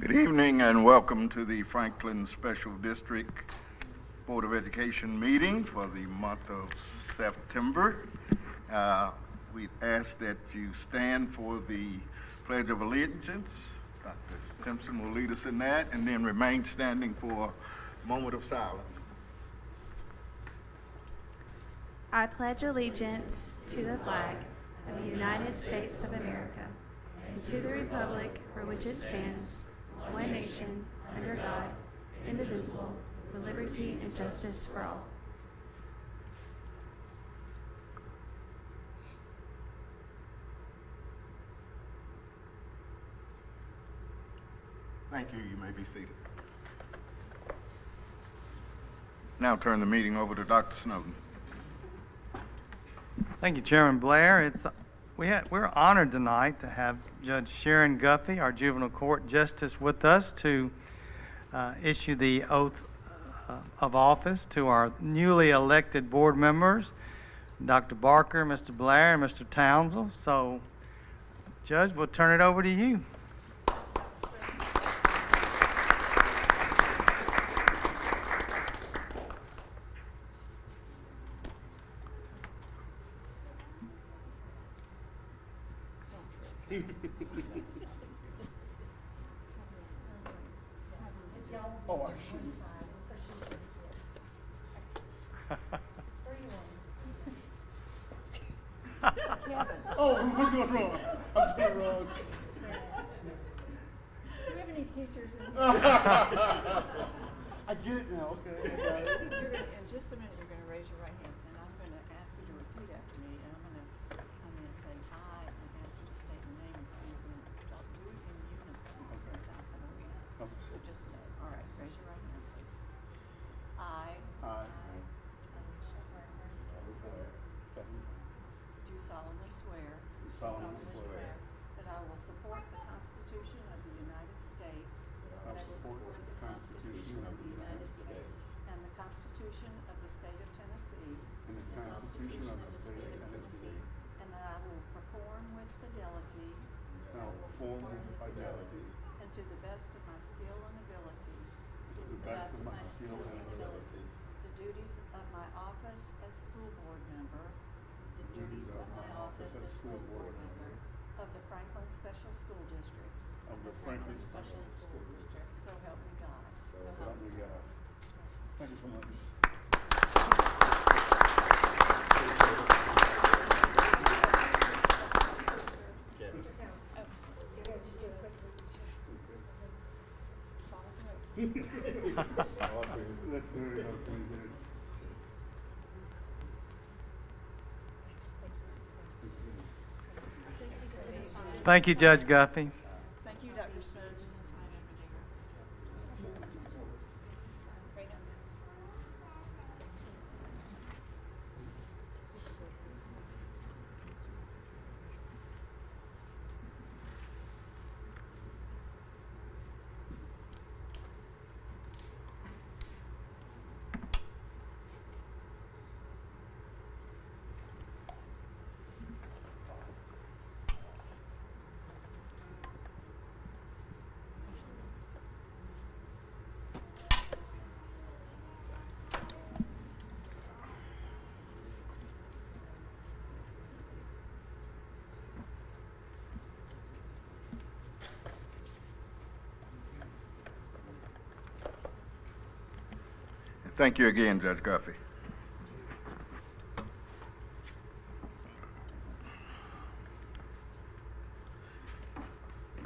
Good evening and welcome to the Franklin Special District Board of Education meeting for the month of September. We ask that you stand for the Pledge of Allegiance. Dr. Simpson will lead us in that, and then remain standing for a moment of silence. I pledge allegiance to the flag of the United States of America and to the republic for which it stands, one nation, under God, indivisible, with liberty and justice for all. Thank you. You may be seated. Now turn the meeting over to Dr. Snowden. Thank you, Chairman Blair. We're honored tonight to have Judge Sharon Guffey, our juvenile court justice, with us to issue the oath of office to our newly elected board members, Dr. Barker, Mr. Blair, and Mr. Townsend. So, Judge, we'll turn it over to you. Oh, I should. Oh, I'm doing wrong. I'm doing wrong. Do we have any teachers in I get it now, okay. In just a minute, you're going to raise your right hand, and I'm going to ask you to repeat after me, and I'm going to say I, and ask you to state your name, so you're going to do it in unison. It's going to sound kind of weird. Okay. So just know. All right, raise your right hand, please. I do solemnly swear that I will support the Constitution of the United States and the Constitution of the State of Tennessee, and that I will perform with fidelity and to the best of my skill and ability the duties of my office as school board member of the Franklin Special School District. So help me God. Thank you so much. Thank you, Judge Guffey. Thank you, Dr. Snowden. Thank you again, Judge Guffey.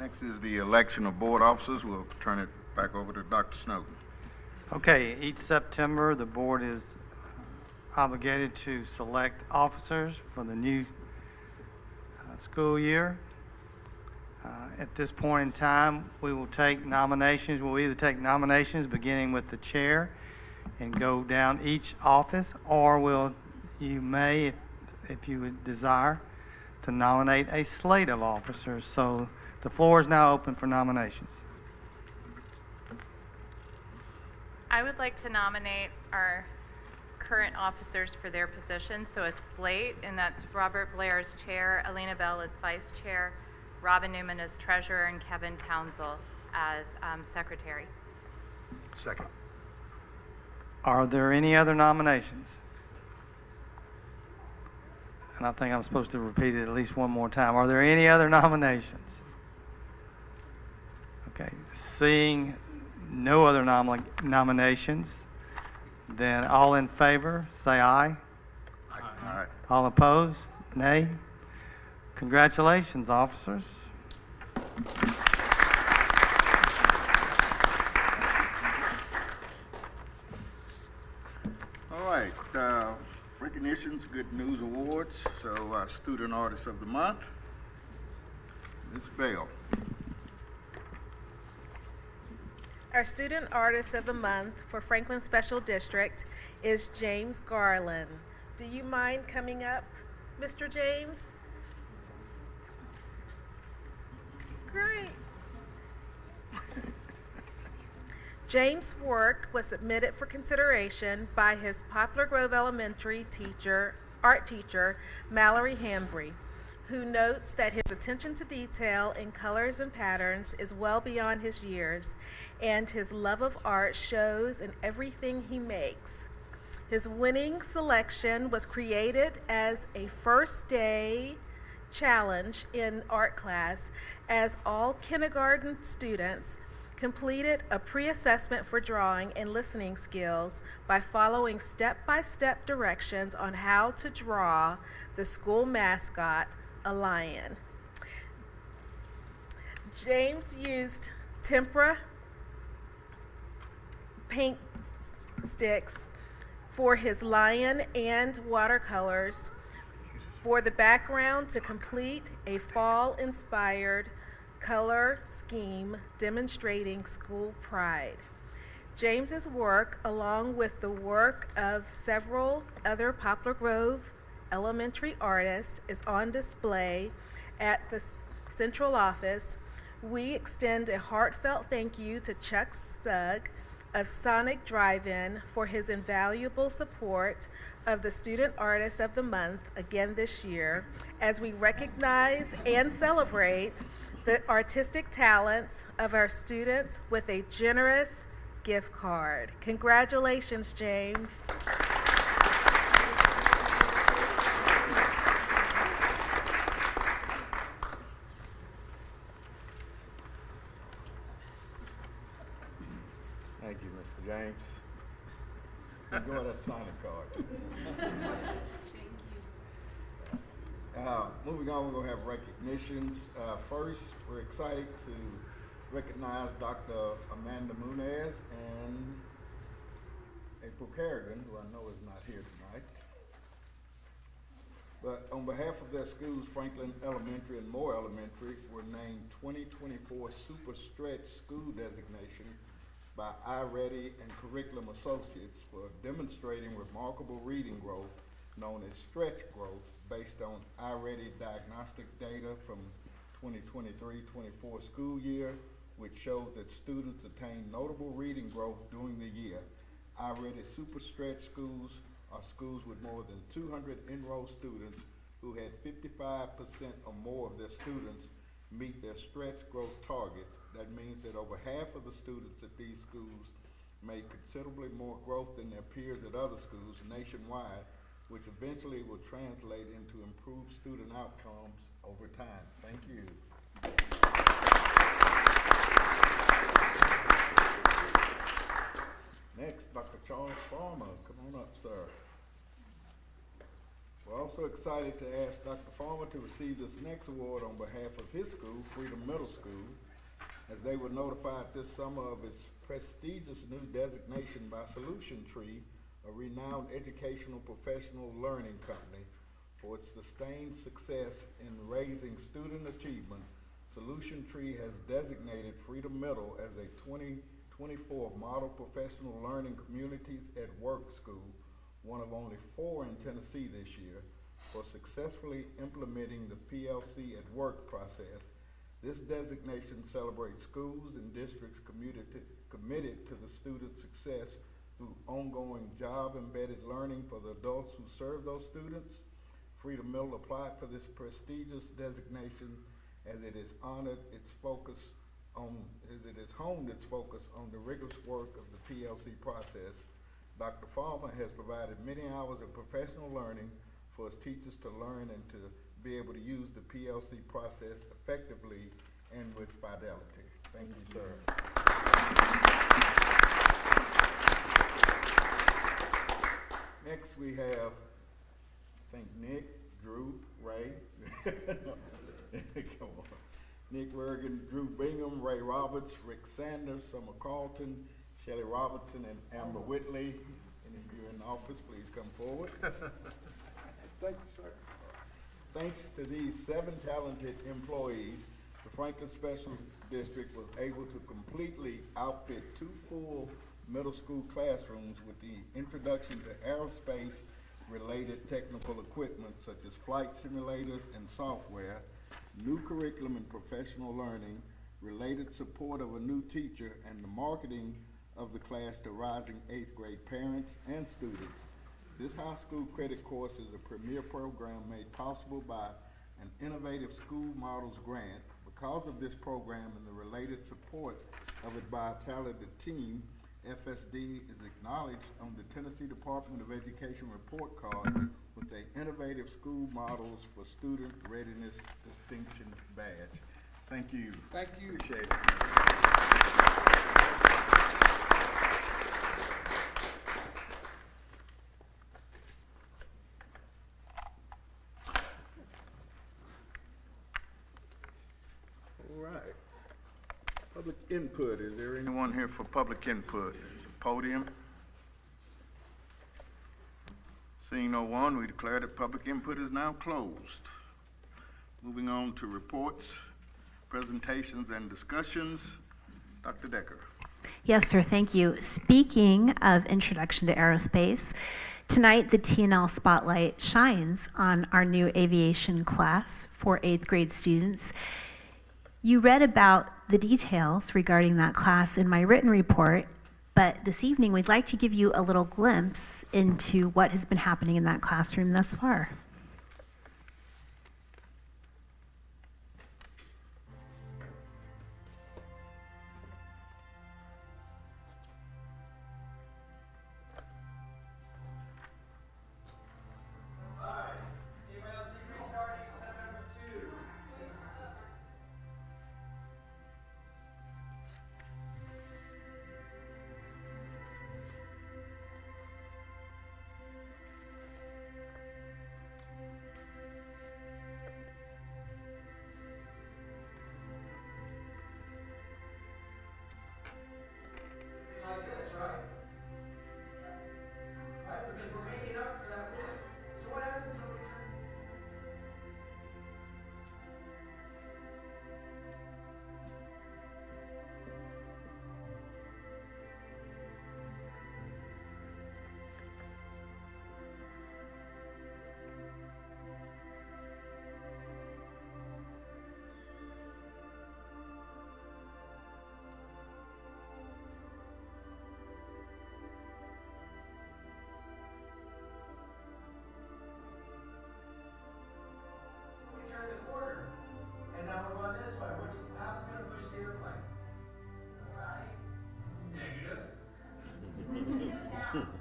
Next is the election of board officers. We'll turn it back over to Dr. Snowden. Okay, each September, the board is obligated to select officers for the new school year. At this point in time, we will take nominations. We'll either take nominations beginning with the chair and go down each office, or you may, if you would desire, to nominate a slate of officers. So the floor is now open for nominations. I would like to nominate our current officers for their positions, so a slate, and that's Robert Blair as chair, Alina Bell as vice chair, Robin Newman as treasurer, and Kevin Townsend as secretary. Second. Are there any other nominations? And I think I'm supposed to repeat it at least one more time. Are there any other nominations? Okay, seeing no other nominations, then all in favor, say aye. All right. All opposed, nay. Congratulations, officers. All right, recognitions, Good News Awards. So, Student Artist of the Month, Ms. Bell. Our Student Artist of the Month for Franklin Special District is James Garland. Do you mind coming up, Mr. James? Great. James' work was submitted for consideration by his Poplar Grove Elementary art teacher, Mallory Hambry, who notes that his attention to detail in colors and patterns is well beyond his years, and his love of art shows in everything he makes. His winning selection was created as a first day challenge in art class, as all kindergarten students completed a pre-assessment for drawing and listening skills by following step-by-step directions on how to draw the school mascot, a lion. James used tempera paint sticks for his lion and watercolors for the background to complete a fall-inspired color scheme demonstrating school pride. James's work, along with the work of several other Poplar Grove elementary artists, is on display at the central office. We extend a heartfelt thank you to Chuck Sugg of Sonic Drive-In for his invaluable support of the Student Artist of the Month again this year, as we recognize and celebrate the artistic talents of our students with a generous gift card. Congratulations, James. Thank you, Mr. James. Enjoy that Sonic card. Moving on, we're going to have recognitions. First, we're excited to recognize Dr. Amanda Munez and April Kerrigan, who I know is not here tonight. But on behalf of their schools, Franklin Elementary and Moore Elementary were named 2024 Super Stretch School Designation by iReady and Curriculum Associates for demonstrating remarkable reading growth known as stretch growth based on iReady diagnostic data from 2023-24 school year, which showed that students attained notable reading growth during the year. iReady Super Stretch schools are schools with more than 200 enrolled students who had 55% or more of their students meet their stretch growth targets. That means that over half of the students at these schools made considerably more growth than their peers at other schools nationwide, which eventually will translate into improved student outcomes over time. Thank you. Next, Dr. Charles Farmer. Come on up, sir. We're also excited to ask Dr. Farmer to receive this next award on behalf of his school, Freedom Middle School, as they were notified this summer of its prestigious new designation by Solution Tree, a renowned educational professional learning company. For its sustained success in raising student achievement, Solution Tree has designated Freedom Middle as a 2024 Model Professional Learning Communities at Work School, one of only 4 in Tennessee this year, for successfully implementing the PLC at Work process. This designation celebrates schools and districts committed to the student success through ongoing job-embedded learning for the adults who serve those students. Freedom Middle applied for this prestigious designation as it has honored its focus honed its focus on the rigorous work of the PLC process. Dr. Farmer has provided many hours of professional learning for his teachers to learn and to be able to use the PLC process effectively and with fidelity. Thank you, sir. Next we have, I think, Nick, Drew, Ray. Come on. Nick Bergen, Drew Bingham, Ray Roberts, Rick Sanders, Summer Carlton, Shelley Robertson, and Amber Whitley. Any of you in office, please come forward. Thank you, sir. Thanks to these 7 talented employees, the Franklin Special District was able to completely outfit 2 full middle school classrooms with the introduction to aerospace-related technical equipment such as flight simulators and software, new curriculum and professional learning, related support of a new teacher, and the marketing of the class to rising 8th grade parents and students. This high school credit course is a premier program made possible by an innovative school models grant. Because of this program and the related support of it by a talented team, FSD is acknowledged on the Tennessee Department of Education report card with the Innovative School Models for Student Readiness Distinction Badge. Thank you. Thank you. Appreciate it. All right. Public input. Is there anyone here for public input? Podium? Seeing no one, we declare that public input is now closed. Moving on to reports, presentations, and discussions. Dr. Decker. Yes, sir, thank you. Speaking of Introduction to Aerospace, tonight the T&L spotlight shines on our new aviation class for 8th grade students. You read about the details regarding that class in my written report, but this evening we'd like to give you a little glimpse into what has been happening in that classroom thus far.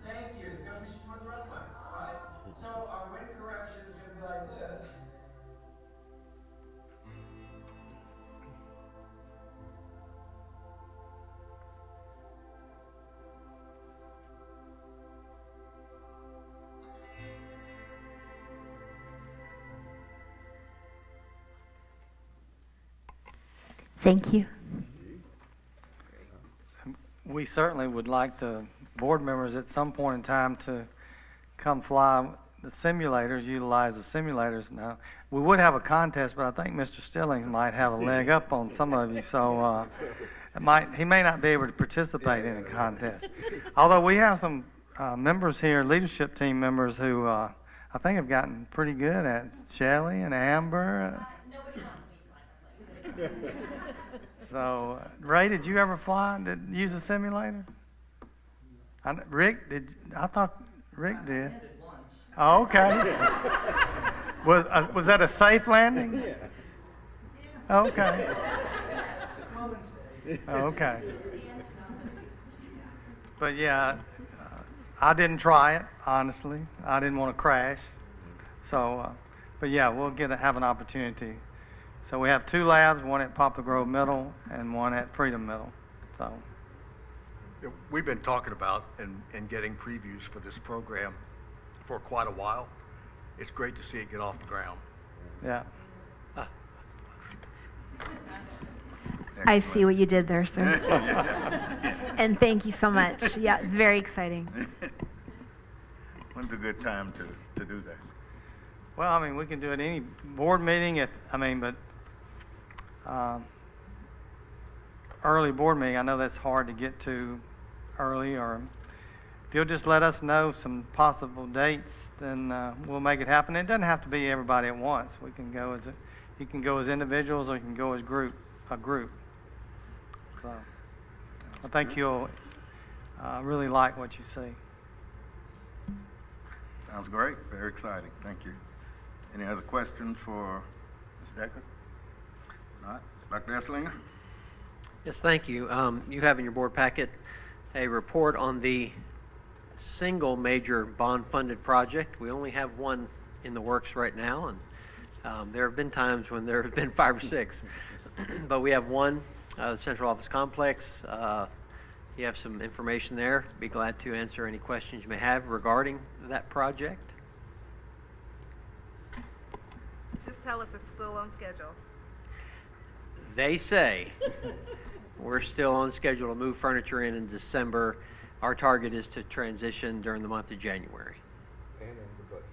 Thank you. It's going to push you toward the runway. All right? So our wind correction is going to be like this. Thank you. We certainly would like the board members at some point in time to come fly the simulators, utilize the simulators. Now, we would have a contest, but I think Mr. Stillings might have a leg up on some of you, so he may not be able to participate in a contest. Although we have some members here, leadership team members, who I think have gotten pretty good at it. Shelley and Amber. Nobody wants me to fly. So, Ray, did you ever fly? Use a simulator? Rick, I thought Rick did. Oh, okay. Was that a safe landing? Yeah. Okay. Slow and steady. Okay. But yeah, I didn't try it, honestly. I didn't want to crash. So, but yeah, we'll have an opportunity. So we have 2 labs, one at Poplar Grove Middle and one at Freedom Middle. So, Yeah, we've been talking about and getting previews for this program for quite a while. It's great to see it get off the ground. yeah. I see what you did there, sir. And thank you so much. Yeah, it's very exciting. When's a good time to do that? Well, I mean, we can do it any board meeting but early board meeting, I know that's hard to get to early, or if you'll just let us know some possible dates, then we'll make it happen. It doesn't have to be everybody at once. We can go you can go as individuals, or you can go as a group. So I think you'll really like what you see. Sounds great. Very exciting. Thank you. Any other questions for Ms. Decker? Not. Dr. Esslinger? Yes, thank you. You have in your board packet a report on the single major bond-funded project. We only have one in the works right now, and there have been times when there have been 5 or 6. But we have one, the Central Office Complex. You have some information there. Be glad to answer any questions you may have regarding that project. Just tell us it's still on schedule. They say we're still on schedule to move furniture in December. Our target is to transition during the month of January. And in the budget.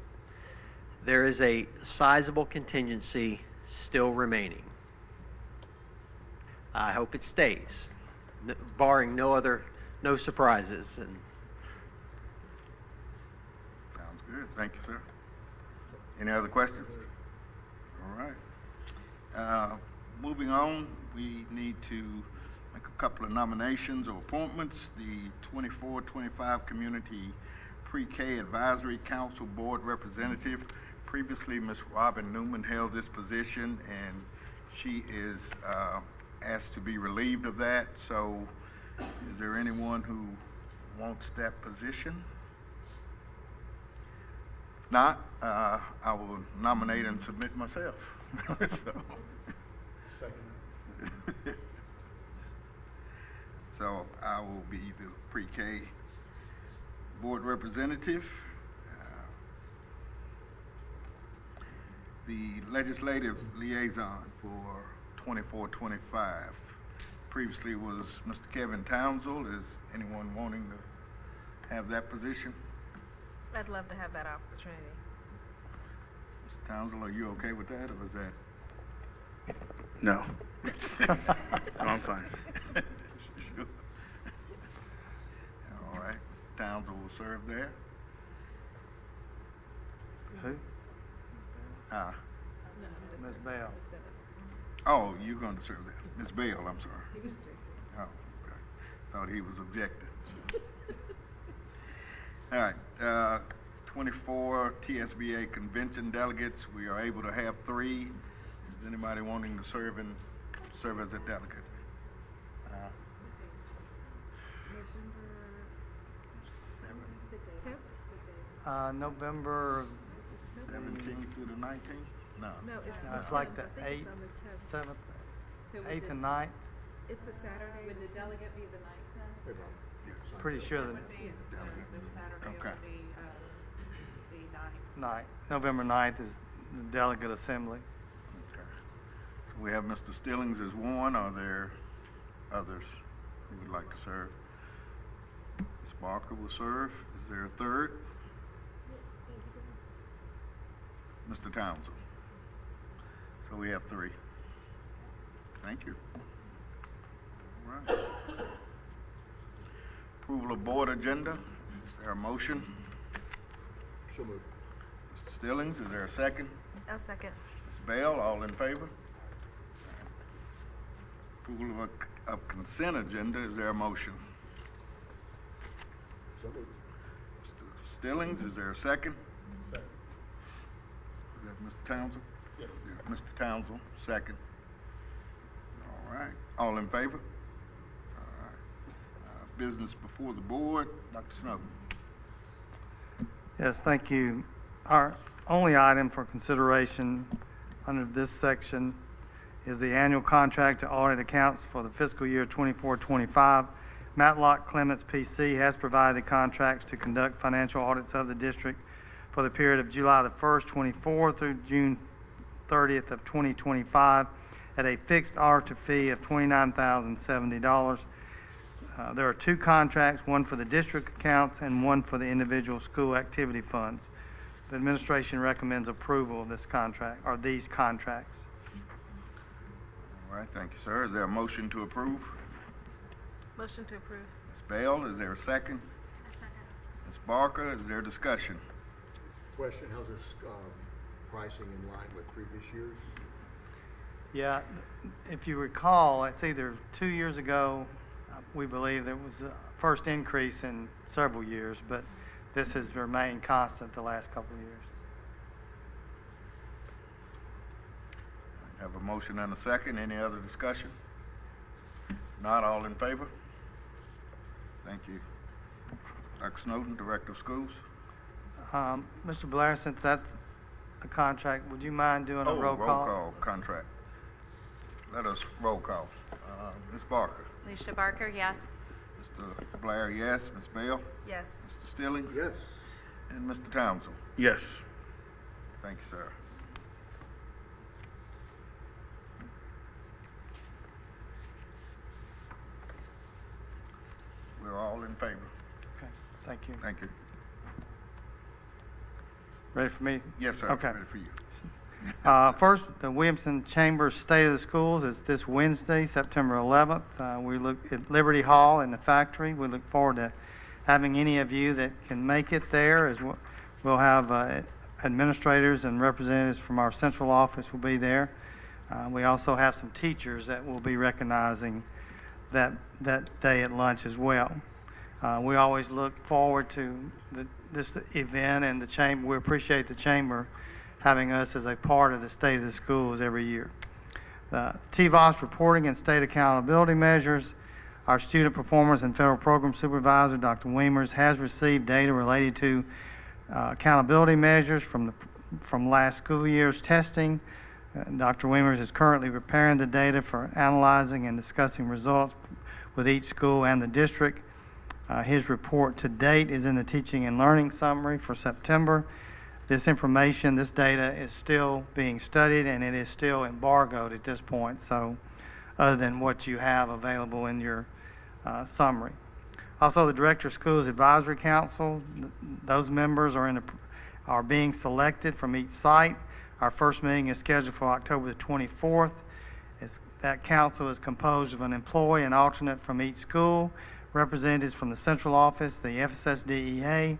There is a sizable contingency still remaining. I hope it stays, barring no surprises. And Sounds good. Thank you, sir. Any other questions? All right. Moving on, we need to make a couple of nominations or appointments. The 24-25 Community Pre-K Advisory Council Board Representative. Previously, Ms. Robin Newman held this position, and she is asked to be relieved of that. So is there anyone who wants that position? If not, I will nominate and submit myself. So I will be the pre-K board representative. The legislative liaison for 24-25 previously was Mr. Kevin Townsell. Is anyone wanting to have that position? I'd love to have that opportunity. Mr. Townsell, are you okay with that, or is that? No. I'm fine. Sure. All right, Mr. Townsell will serve there. Who? Ms. Bell. Oh, you're going to serve there. Ms. Bell, I'm sorry. Oh, okay. Thought he was objecting. All right, 24 TSBA convention delegates. We are able to have 3. Is anybody wanting to serve as a delegate? November 17th through the 19th? No. No, it's like the 8th, 7th, 8th and 9th. It's a Saturday. Would the delegate be the 9th then? Pretty sure that Okay. November 9th is the delegate assembly. Okay. So we have Mr. Stillings as one. Are there others who would like to serve? Ms. Barker will serve. Is there a third? Mr. Townsell. So we have 3. Thank you. All right. Approval of board agenda. Is there a motion? So moved. Mr. Stillings, is there a second? I'll second. Ms. Bell, all in favor? Approval of consent agenda. Is there a motion? So moved. Mr. Stillings, is there a second? Second. Is that Mr. Townsell? Yes. Mr. Townsell, second. All right. All in favor? business before the board. Dr. Snowden. Yes, thank you. Our only item for consideration under this section is the annual contract to audit accounts for the fiscal year 24-25. Matlock Clements PC has provided the contracts to conduct financial audits of the district for the period of July the 1st, 24 through June 30th of 2025 at a fixed auditor fee of $29,070. There are two contracts, one for the district accounts and one for the individual school activity funds. The administration recommends approval of this contract, or these contracts. All right, thank you, sir. Is there a motion to approve? Motion to approve. Ms. Bell, is there a second? Ms. Barker, is there discussion? Question, how's this pricing in line with previous years? Yeah, if you recall, it's either 2 years ago, we believe there was a first increase in several years, but this has remained constant the last couple of years. Have a motion and a second. Any other discussion? Not all in favor? Thank you. Dr. Snowden, Director of Schools. Mr. Blair, since that's a contract, would you mind doing a roll call? Roll call contract. Let us roll call. Ms. Barker. Alicia Barker, yes. Mr. Blair, yes. Ms. Bell? Yes. Mr. Stillings? Yes. And Mr. Townsend? Yes. Thank you, sir. We're all in favor. Okay, thank you. Thank you. Ready for me? Yes, sir. Okay. Ready for you. First, the Williamson Chamber State of the Schools is this Wednesday, September 11th. We look at Liberty Hall in the factory. We look forward to having any of you that can make it there. As we'll have administrators and representatives from our central office will be there. We also have some teachers that will be recognizing that day at lunch as well. We always look forward to this event, and the chamber. We appreciate the chamber having us as a part of the State of the Schools every year. TVOS reporting and state accountability measures. Our student performance and federal program supervisor, Dr. Weimers, has received data related to accountability measures from last school year's testing. Dr. Weimers is currently preparing the data for analyzing and discussing results with each school and the district. His report to date is in the teaching and learning summary for September. This information, this data is still being studied and it is still embargoed at this point, so other than what you have available in your summary. Also, the Director of Schools Advisory Council, those members are being selected from each site. Our first meeting is scheduled for October the 24th. That council is composed of an employee and alternate from each school, representatives from the central office, the FSD,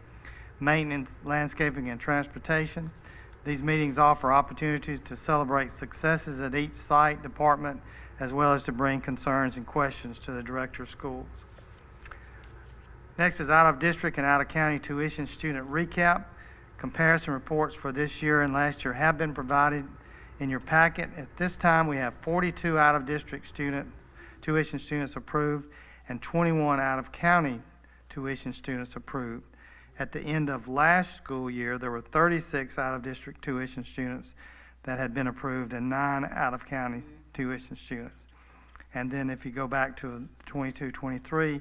maintenance, landscaping, and transportation. These meetings offer opportunities to celebrate successes at each site department, as well as to bring concerns and questions to the Director of Schools. Next is out-of-district and out-of-county tuition student recap. Comparison reports for this year and last year have been provided in your packet. At this time, we have 42 out-of-district tuition students approved and 21 out-of-county tuition students approved. At the end of last school year, there were 36 out-of-district tuition students that had been approved and 9 out-of-county tuition students. And then if you go back to the 22-23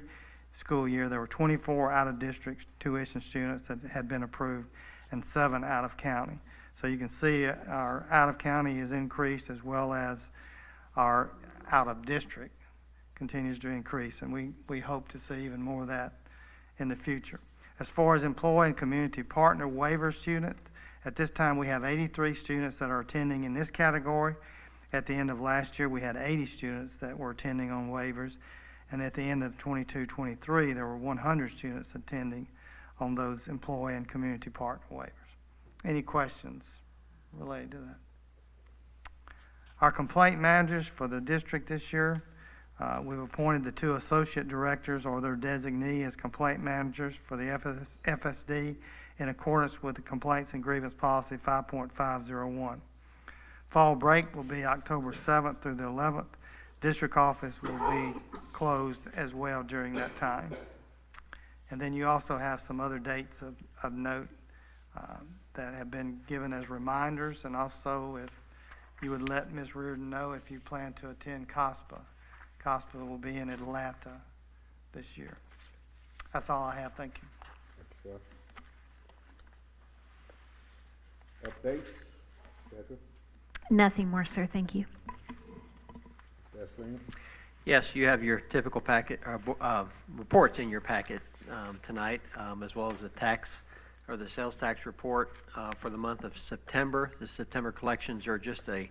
school year, there were 24 out-of-district tuition students that had been approved and 7 out-of-county. So you can see our out-of-county is increased as well as our out-of-district continues to increase, and we hope to see even more of that in the future. As far as employee and community partner waiver students, at this time we have 83 students that are attending in this category. At the end of last year, we had 80 students that were attending on waivers, and at the end of 22-23, there were 100 students attending on those employee and community partner waivers. Any questions related to that? Our complaint managers for the district this year, we've appointed the 2 associate directors or their designee as complaint managers for the FSD in accordance with the Complaints and Grievance Policy 5.501. Fall break will be October 7th through the 11th. district office will be closed as well during that time. And then you also have some other dates of note that have been given as reminders, and also if you would let Ms. Reardon know if you plan to attend COSPA. COSPA will be in Atlanta this year. That's all I have. Thank you. Thank you, sir. Updates? Stecker? Nothing more, sir. Thank you. Steslin? Yes, you have your typical packet, reports in your packet tonight, as well as the the sales tax report for the month of September. The September collections are just a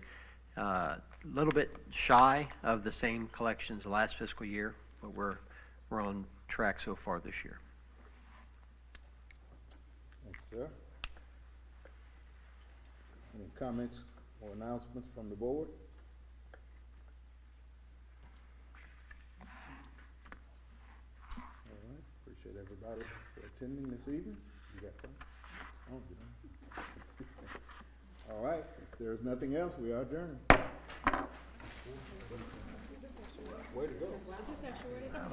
little bit shy of the same collections last fiscal year, but we're on track so far this year. Thank you, sir. Any comments or announcements from the board? All right, appreciate everybody for attending this evening. You got something? Oh, you don't. All right, if there's nothing else, we are adjourned. Way to go.